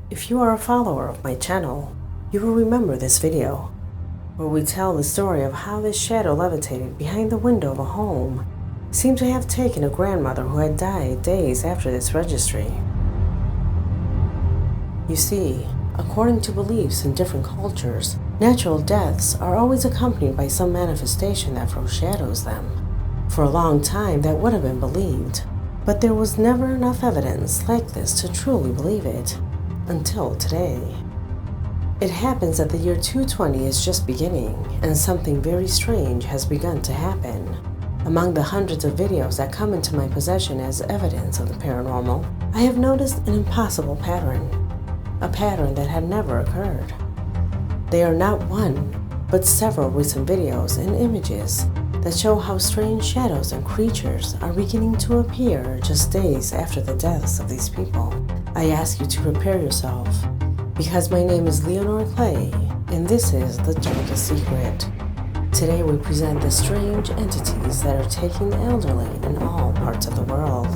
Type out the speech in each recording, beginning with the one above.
If you are a follower of my channel, you will remember this video, where we tell the story of how this shadow levitated behind the window of a home seemed to have taken a grandmother who had died days after this registry. You see, according to beliefs in different cultures, natural deaths are always accompanied by some manifestation that foreshadows them. For a long time, that would have been believed, but there was never enough evidence like this to truly believe it, until today. It happens that the year 220 is just beginning, and something very strange has begun to happen. Among the hundreds of videos that come into my possession as evidence of the paranormal, I have noticed an impossible pattern, a pattern that had never occurred. They are not one, but several recent videos and images that show how strange shadows and creatures are beginning to appear just days after the deaths of these people. I ask you to prepare yourself, because my name is Leonore Clay, and this is The Darkest Secret. Today we present the strange entities that are taking the elderly in all parts of the world.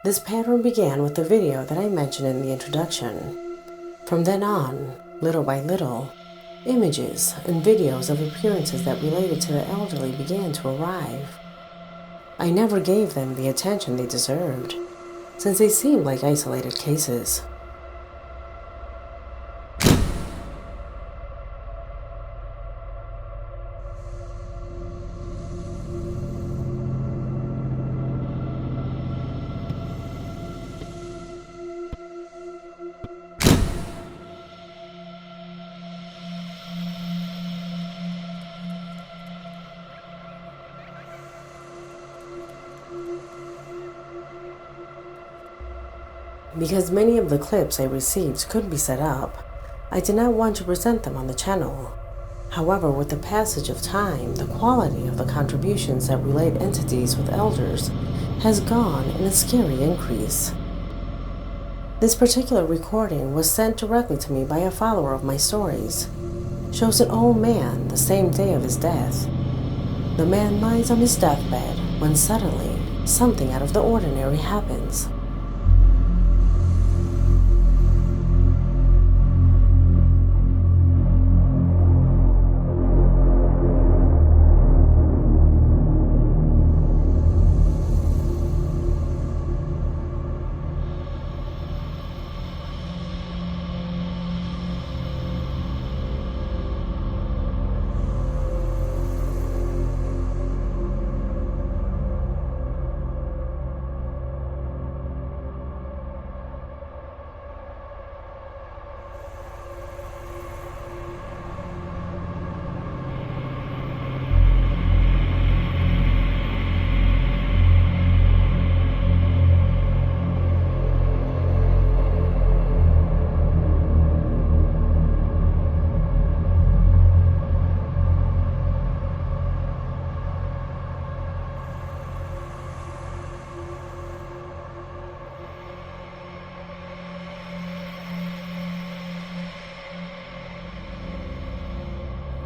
This pattern began with the video that I mentioned in the introduction. From then on, little by little, images and videos of appearances that related to the elderly began to arrive. I never gave them the attention they deserved, since they seemed like isolated cases. Because many of the clips I received could be set up, I did not want to present them on the channel. However, with the passage of time, the quality of the contributions that relate entities with elders has gone in a scary increase. This particular recording was sent directly to me by a follower of my stories. Shows an old man the same day of his death. The man lies on his deathbed when suddenly something out of the ordinary happens.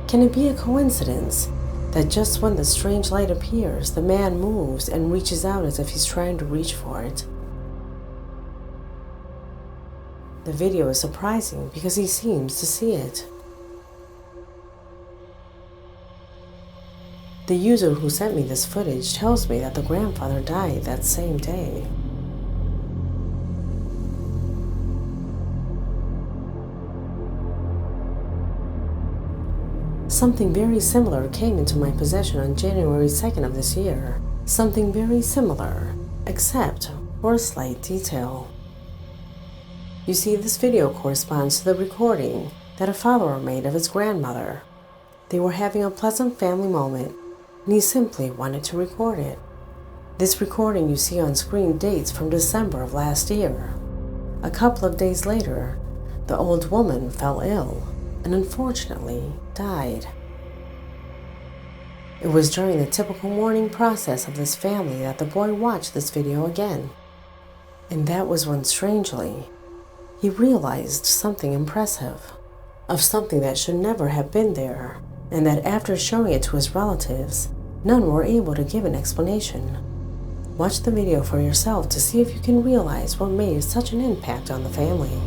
Can it be a coincidence that just when the strange light appears, the man moves and reaches out as if he's trying to reach for it? The video is surprising because he seems to see it. The user who sent me this footage tells me that the grandfather died that same day. Something very similar came into my possession on January 2nd of this year. Something very similar, except for a slight detail. You see, this video corresponds to the recording that a follower made of his grandmother. They were having a pleasant family moment, and he simply wanted to record it. This recording you see on screen dates from December of last year. A couple of days later, the old woman fell ill and unfortunately died. It was during the typical mourning process of this family that the boy watched this video again. And that was when, strangely, he realized something impressive, of something that should never have been there, and that after showing it to his relatives, None were able to give an explanation. Watch the video for yourself to see if you can realize what made such an impact on the family.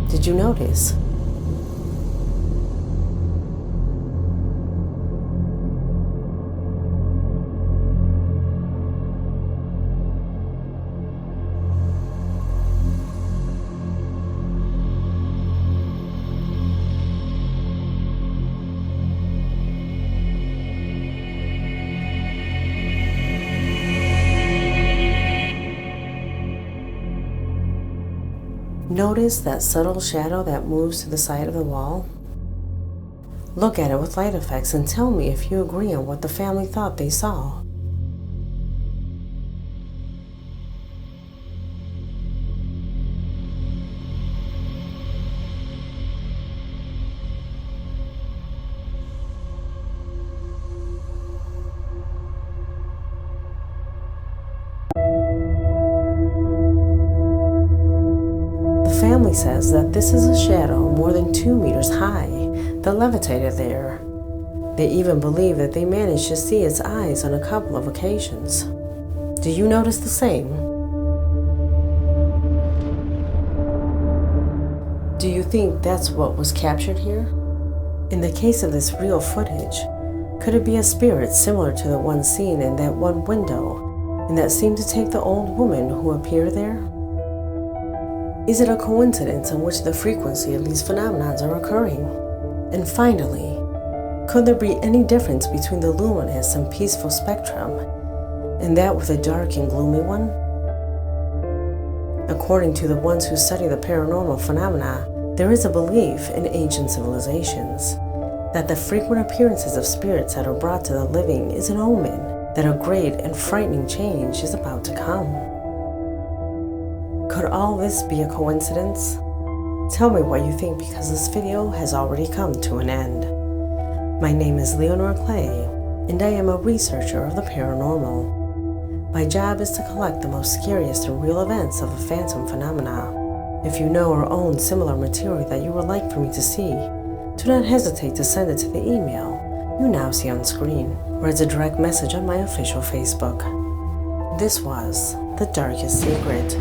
Did you notice? Notice that subtle shadow that moves to the side of the wall? Look at it with light effects and tell me if you agree on what the family thought they saw. The family says that this is a shadow more than 2 meters high that levitated there. They even believe that they managed to see its eyes on a couple of occasions. Do you notice the same? Do you think that's what was captured here? In the case of this real footage, could it be a spirit similar to the one seen in that one window and that seemed to take the old woman who appeared there? Is it a coincidence in which the frequency of these phenomena are occurring? And finally, could there be any difference between the luminous and peaceful spectrum and that with the dark and gloomy one? According to the ones who study the paranormal phenomena, there is a belief in ancient civilizations that the frequent appearances of spirits that are brought to the living is an omen that a great and frightening change is about to come. Could all this be a coincidence? Tell me what you think, because this video has already come to an end. My name is Leonor Clay, and I am a researcher of the paranormal. My job is to collect the most scariest and real events of the phantom phenomena. If you know or own similar material that you would like for me to see, do not hesitate to send it to the email you now see on screen, or as a direct message on my official Facebook. This was The Darkest Secret.